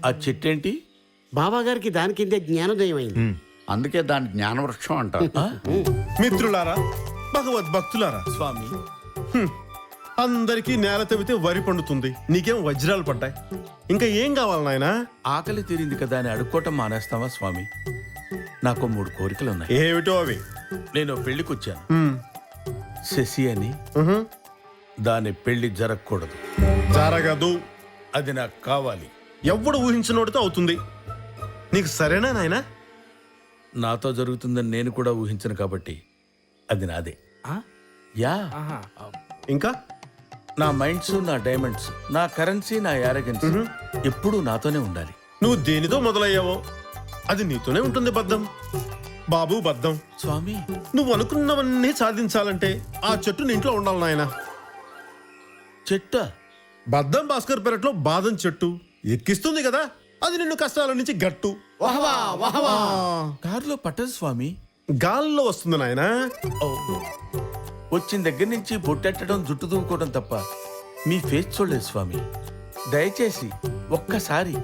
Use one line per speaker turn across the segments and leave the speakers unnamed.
ఆ చెట్టేంటి?
బాబా గారికి దాని కిందే జ్ఞానోదయం అయింది.
అందుకే దాని జ్ఞానవృక్షం అంటారు.
మిత్రులారా, భగవద్భక్తులారా,
స్వామి,
అందరికీ నేల తవ్వితే వరి పండుతుంది, నీకేం వజ్రాలు పడ్డాయి. ఇంకా ఏం కావాలి నాయనా?
ఆకలి తీరింది కదా అని అడుక్కోవటం మానేస్తావా స్వామి? నాకు 3 కోరికలు ఉన్నాయి.
ఏమిటో అవి?
నేను పెళ్లికొచ్చాను. శశి అని, దాని పెళ్లి జరగకూడదు.
జరగదు.
అది నాకు కావాలి.
ఎవడు ఊహించినోడితో అవుతుంది. నీకు సరేనా నాయనా?
నాతో జరుగుతుందని నేను కూడా ఊహించను కాబట్టి అది నాదే. యా,
ఇంకా
నా మైండ్స్, నా డైమండ్స్, నా కరెన్సీ, నా యారగెన్స్ ఎప్పుడూ నాతోనే ఉండాలి.
నువ్వు దేనితో మొదలయ్యావో అది నీతోనే ఉంటుంది. బద్దం బాబు, బద్దం.
స్వామి,
నువ్వు అనుకున్నవన్నీ సాధించాలంటే ఆ చెట్టు నీ ఇంట్లో ఉండాలి నాయనా.
చెట్ట
బద్దం భాస్కర్ పెరట్లో బాదం చెట్టు ఎక్కిస్తుంది కదా, అది నిన్ను కష్టాల నుంచి గట్టు.
కారులో పట్టదు స్వామి,
గాల్లో వస్తుంది నాయనా.
ఓ, వచ్చిన దగ్గర నుంచి బొట్టెట్టడం, జుట్టు దూకోవడం తప్ప మీ ఫేస్ చూడలేదు స్వామి. దయచేసి ఒక్కసారి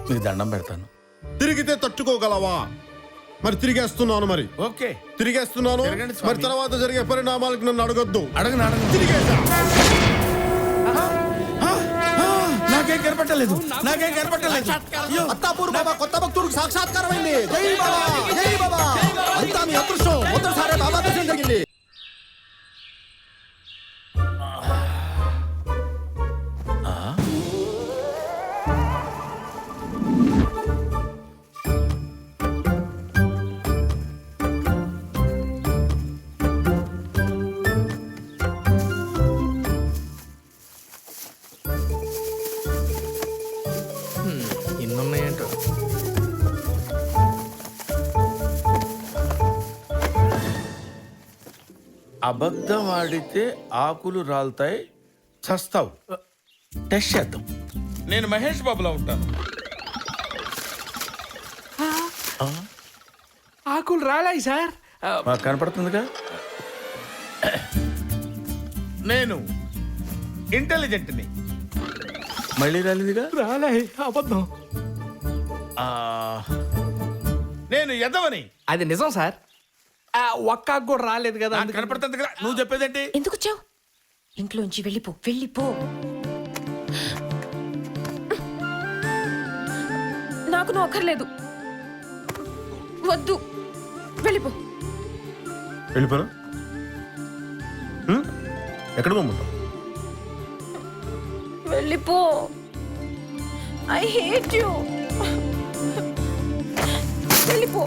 మీకు దండం పెడతాను.
తిరిగితే తట్టుకోగలవా? మరి తిరిగేస్తున్నాను. మరి
ఓకే,
తిరిగేస్తున్నాను.
తిరగండి స్వామి.
మరి తర్వాత జరిగే పరిణామాలకు నన్ను అడగొద్దు.
అడగను.
తిరిగేసా.
నాకేం కనపట్టలేదు.
అత్తాపూర్ బాబా కొత్త భక్తుడికి సాక్షాత్కారమైంది. జై బాబా, జై బాబా. అంతా మీ అదృష్టం. మొదటిసారి బాబా దర్శనం జరిగింది.
ఇన్నున్నాయంటో.
అబద్ధం ఆడితే ఆకులు రాలుతాయి, చస్తావు. టెస్ట్ చేద్దాం. నేను మహేష్ బాబులా ఉంటాను.
ఆకులు రాలాయి సార్.
మాకు కనపడుతుందిగా. నేను ఇంటెలిజెంట్ని. మళ్ళీ రాలేదుగా.
రాలాయి, అబద్ధం.
నేను ఎదవని.
అది నిజం సార్. ఒక్క ఆకు కూడా రాలేదు కదా.
నాకు కనపడుతుంది కదా. నువ్వు చెప్పేదేంటి?
ఎందుకు వచ్చావు? ఇంట్లోంచి వెళ్ళిపో, వెళ్ళిపో. నాకు నువ్వు అక్కర్లేదు. వద్దు, వెళ్ళిపో.
వెళ్ళిపోరా. ఎక్కడ పోమంటావు?
వెళ్ళిపో. I hate you. వెళ్ళిపో.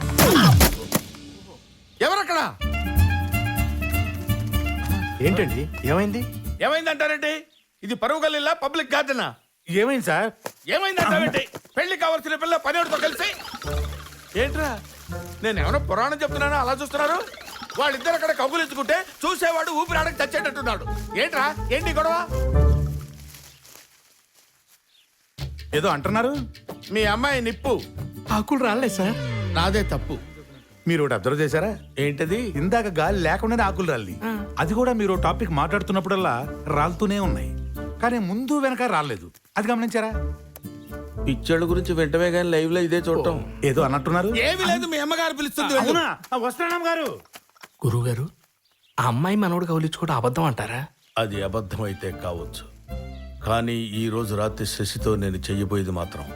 ఎవరక్కడ?
ఏంటండి ఏమైంది?
ఏమైందంటారంటే ఇది పరువు గల్లీలా, పబ్లిక్ గార్డెనా?
ఏమైంది సార్?
ఏమైందంటారంటే పెళ్లి కావాల్సిన పిల్ల పనివాడితో కలిసి. ఏంట్రా, నేను ఏమైనా పురాణం చెప్తున్నానా అలా చూస్తున్నారు? వాళ్ళిద్దరు అక్కడ కబులించుకుంటే చూసేవాడు ఊపిరాడకి చచ్చేటట్టున్నాడు. ఏంట్రా, ఏంటి గొడవ?
ఏదో అంటున్నారు.
మీ అమ్మాయి నిప్పు.
ఆకులు రాలేదు సార్.
నాదే తప్పు.
మీరు ఒకటి అబ్జర్వ్ చేశారా?
ఏంటది?
ఇందాక గాలి లేకుండానే ఆకులు రాలి, అది కూడా మీరు టాపిక్ మాట్లాడుతున్నప్పుడల్లా రాలుతూనే ఉన్నాయి, కానీ ముందు వెనక రాలేదు. అది గమనించారా?
పిచ్చోళ్ళ గురించి వెంటనే కానీ లైవ్ లో ఇదే చూడటం.
ఏదో అన్నట్టున్నారు.
ఏమీ లేదు, మీ అమ్మగారు పిలుస్తుంది.
అవునా? వస్తున్నాం గారు.
గురువు గారు, ఆ అమ్మాయి మనోడు కౌలించుకోవడం అబద్ధం అంటారా?
అది అబద్ధం అయితే కావచ్చు, కానీ ఈ రోజు రాత్రి శశితో నేను చెయ్యబోయేది మాత్రం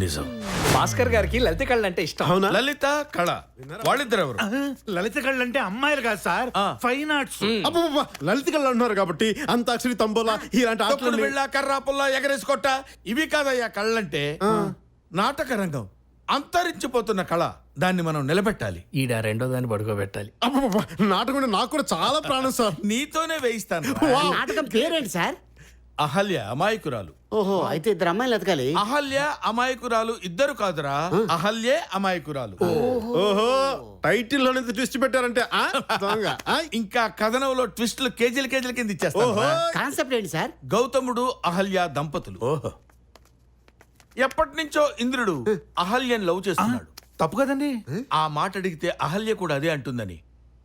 నిజం.
భాస్కర్ గారికి లలిత కళ్ళు అంటే ఇష్టం.
అవునా?
లలిత, కళ, వాళ్ళిద్దరు ఎవరు?
లలిత కళ్ళు అంటే అమ్మాయిలు కాదు సార్, ఫైన్ ఆర్ట్స్.
అబ్బబ్బబ్బా, లలిత కళ్ళు అంటున్నారు కాబట్టి అంతాక్షరి, తంబోలా ఇలాంటి
తొక్కుడు
ఆటలు.
బిళ్ళ, కర్రా పుల్ల, ఎగరేసి కొట్ట ఇవి కాదయ్యా కళ్ళంటే. నాటక రంగం అంతరించిపోతున్న కళ, దాన్ని మనం నిలబెట్టాలి.
ఈడ రెండో దాన్ని పడుకోబెట్టాలి.
అబ్బబ్బబ్బా, నాటకం నాకు కూడా చాలా ప్రాణం సార్.
నీతోనే వేయిస్తాను.
నాటకం పేరేంటి సార్?
అహల్య అమాయకురాలు.
ఓహో, అయితే 2 అమ్మాయిలు ఎతకాలి.
అహల్య అమాయకురాలు ఇద్దరు కాదురా, అహల్యే అమాయకురాలు.
ఓహో, టైటిల్ లోనే ట్విస్ట్ పెట్టారంటే ఆ? దొంగ. ఆ?
ఇంకా కథనంలో ట్విస్టులు కేజీల కేజీల కింద ఇచ్చేస్తాను.
ఓహో.
కాన్సెప్ట్ ఏంటి సార్?
గౌతముడు అహల్య దంపతులు.
ఓహో,
ఎప్పటి నుంచో ఇంద్రుడు అహల్యను లవ్ చేస్తున్నాడు.
తప్పు కదండి.
ఆ మాట అడిగితే అహల్య కూడా అదే అంటుందని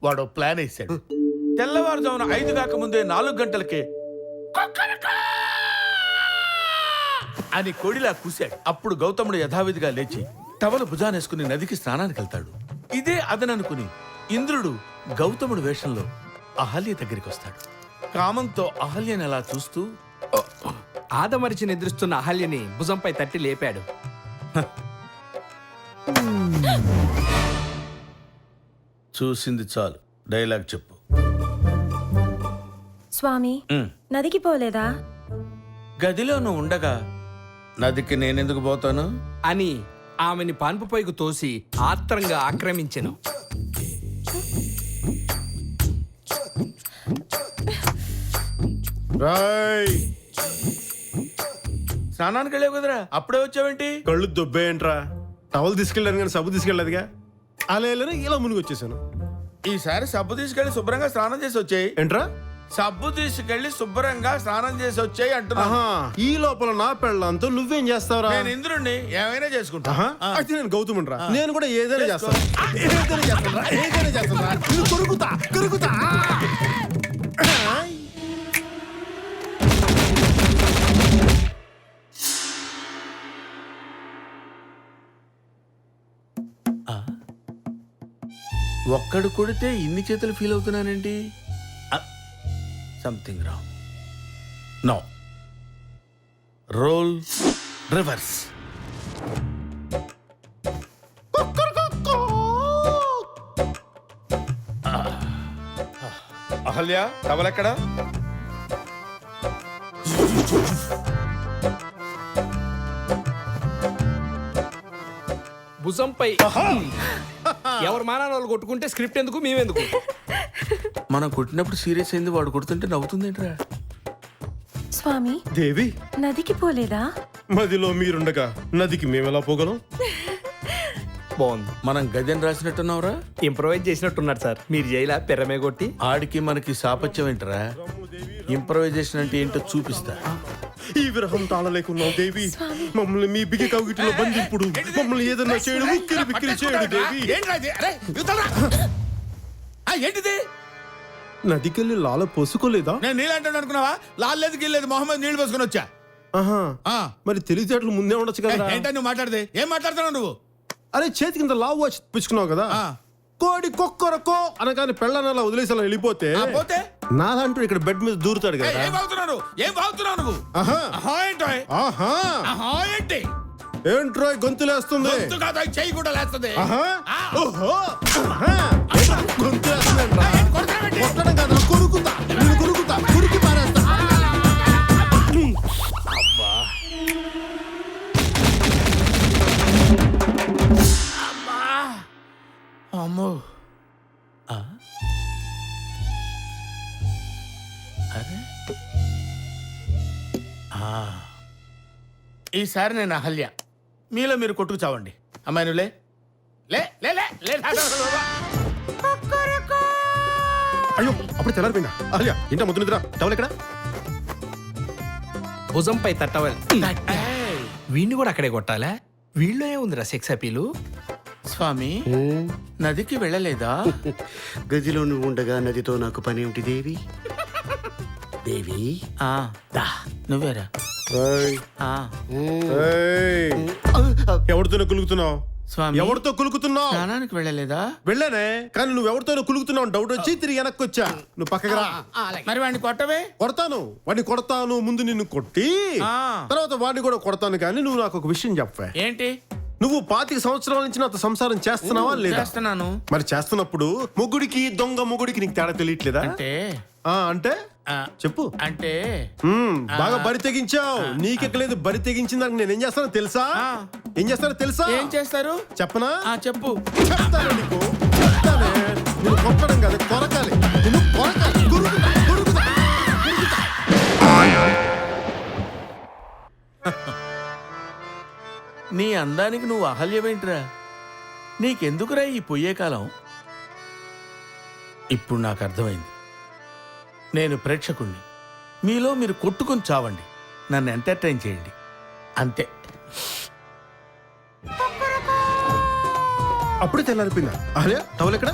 వాడు ప్లాన్ వేశాడు. తెల్లవారుజామున 5 కాకముందే 4 గంటలకే అని కోడిలా కూశాడు. అప్పుడు గౌతముడు యథావిధిగా లేచి టవలు భుజానేసుకుని నదికి స్నానానికి వెళ్తాడు. ఇదే అదననుకుని ఇంద్రుడు గౌతముడు వేషంలో అహల్య దగ్గరికి వస్తాడు. కామంతో అహల్యని అలా చూస్తూ
ఆదమరిచి నిద్రిస్తున్న అహల్యని భుజంపై తట్టి లేపాడు.
చూసింది చాలు, డైలాగ్ చెప్పు.
స్వామి నదికి పోలేదా?
గదిలో నువ్వు ఉండగా నదికి నేనెందుకు పోతాను?
అని ఆమెని పాన్పుపైకి తోసి ఆత్రంగా ఆక్రమించెను.
రాయ్
స్నానానికి వెళ్ళావు కదరా, అప్పుడే వచ్చావేంటి?
కళ్ళు దొబ్బేయంట్రా. టవల్ తీసుకెళ్ళాను కానీ సబ్బు తీసుకెళ్ళలేదుగా. అలా వెళ్ళని ఇలా మునిగి వచ్చేసాను.
ఈసారి సబ్బు తీసుకెళ్లి శుభ్రంగా స్నానం చేసి వచ్చాయి.
ఏంట్రా?
సబ్బు తీసుకెళ్లి శుభ్రంగా స్నానం చేసి వచ్చాయి అంటున్నా.
ఆహా, ఈ లోపల నా పెళ్ళంతో నువ్వేం చేస్తావురా?
నేను ఇంద్రుణ్ణి ఏమైనా చేసుకుంటా.
ఆహా, అయితే నేను గౌతముండ్రా. నేను కూడా ఏదైనా చేస్తాను. ఏదైనా చేస్తానురా. నిన్ను కొరుకుతా కొరుకుతా.
ఒక్కడు కొడితే ఇన్ని చేతులు ఫీల్ అవుతున్నానండి. Something wrong. No, role reverse. Ahalya, టవలెక్కడా?
భుజంపై ఎవరు మానాన్ని వాళ్ళు కొట్టుకుంటే స్క్రిప్ట్ ఎందుకు మేమెందుకు?
మనం కొట్టినప్పుడు సీరియస్ అయింది, వాడు కొడుతుంటే నవ్వుతుందేంట్రా?
స్వామి
దేవి,
నదికి పోలేదా?
మదిలో మీరుండగా నదికి మేమెలా పోగలం?
బాగుంది.
మనం గదిని రాసినట్టున్నావురా.
ఇంప్రవైజ్ చేసినట్టున్నారు సార్. మీరు జైలా పెరమే కొట్టి
ఆడికి మనకి సాపత్యం ఏంట్రా? ఇంప్రవైజేషన్ అంటే ఏంటో చూపిస్తా.
ఈ విరహం తాళలేకున్నావు దేవి. మమ్మల్ని మీ బిగి కవిటిలో బంధింపుడు. మమ్మల్ని ఏదన్నా చేయడు, ఉక్కిరి బిక్కిరి చేయడు దేవి.
ఏంటిది?
నదికెళ్ళి లాల పోసుకోలేదా?
నేను నీళ్ళంటాడు అనుకున్నావా? లాలేదు గిల్లేదు, మొహమ్మద్ నీళ్ళు పోసుకొని వచ్చా.
ఆహా,
ఆ.
మరి తెలివితేటలు ముందే ఉండొచ్చు కదా.
ఏంటో నువ్వు మాట్లాడితే ఏం మాట్లాడుతున్నావు నువ్వు?
అరే, చేతి కింద లావు వాచ్ పుచ్చుకున్నావు కదా.
ఆ.
కోడి కొక్కరకో అనగానే పెళ్ళని అలా వదిలేసి అలా వెళ్ళిపోతే
ఆ, పోతే
నాలంటూ ఇక్కడ బెడ్ మీద దూరుతాడు కదా.
ఏం బాగుతున్నావు? ఏం బాగుతున్నావు నువ్వు?
ఆహా.
ఆహా ఏంటో?
ఆహా,
ఆహా ఏంటి?
ఏంట్రో గొంతులేస్తుంది.
గొంతు కాదు, ఈ చెయ్యి కూడా లేస్తుంది.
ఆహా,
ఆ.
ఓహో, ఆహా. గొంతులేస్తుందంట్రా.
కొడతావేంటి?
కొట్టడం కాదు, కొరుకుతా. నిన్ను కొరుకుతా, కొరికి పారేస్తా.
అమ్మో. ఆ? అరే, ఈసారి నేను అహల్య, మీలో మీరు కొట్టుకు చావండి. అమ్మాయి నువ్వు లే లే లే లే లే.
అయ్యో, అప్పుడు తెల్లారిపోయిందా? అహల్య, ఇంట ముద్దు నిద్ర. టవల్ ఎక్కడ?
భుజంపై తట్టవాలి. వీడిని కూడా అక్కడే కొట్టాలా? వీళ్ళు ఏముందిరా సెక్స్ అపీలు?
స్వామి, నదికి వెళ్ళలేదా?
గదిలో నువ్వు ఉండగా నదితో నాకు పని ఏమిటి దేవి? దేవి,
ఆ, దా, నువ్వేరా?
ఏయ్,
ఆ,
ఏయ్. ఎవరితోనే కులుకుతున్నావు?
స్వామి,
ఎవరితో కులుకుతున్నావు?
స్నానానికి వెళ్ళలేదా?
వెళ్ళానే, కానీ నువ్వు ఎవరితోనో కులుకుతున్నావు డౌట్ వచ్చి తిరిగి వెనక్కి వచ్చా. నువ్వు పక్కకి రా.
మరి వాడిని కొట్టవే.
కొడతాను, వాడిని కొడతాను. ముందు నిన్ను కొట్టి
ఆ.
తర్వాత వాడిని కూడా కొడతాను. కానీ నువ్వు నాకు ఒక విషయం చెప్పవే.
ఏంటి?
నువ్వు 25 సంవత్సరాల నుంచి నాతో సంసారం చేస్తున్నావా లేదా?
చేస్తున్నాను.
మరి చేస్తున్నప్పుడు మొగుడికి దొంగ మొగుడికి నీకు తేడా తెలియట్లేదా?
అంటే
అంటే
ఆ,
చెప్పు.
అంటే
బాగా బరి తెగించావు. నీకెక్కలేదు, బరి తెగించిన దానికి నేనేం చేస్తానో తెలుసా? ఏం చేస్తానో తెలుసా?
ఏం చేస్తారు?
చెప్పనా?
ఆ, చెప్పు.
చెప్తాను నీకు. చెప్తానే. నువ్వు కొట్టడం కాదు, కొరకాలి. నువ్వు కొరకాలి. కొరుకుతా, కొరుకుతా, కొరుకుతా.
నీ అందానికి నువ్వు అహల్యమేంట్రా? నీకెందుకురా ఈ పొయ్యే కాలం? ఇప్పుడు నాకు అర్థమైంది. నేను ప్రేక్షకుణ్ణి. మీలో మీరు కొట్టుకొని చావండి, నన్ను ఎంటర్టైన్ చేయండి, అంతే.
అప్పుడే తెల్లారిపోయిందా? అరే, టవల్ ఎక్కడ?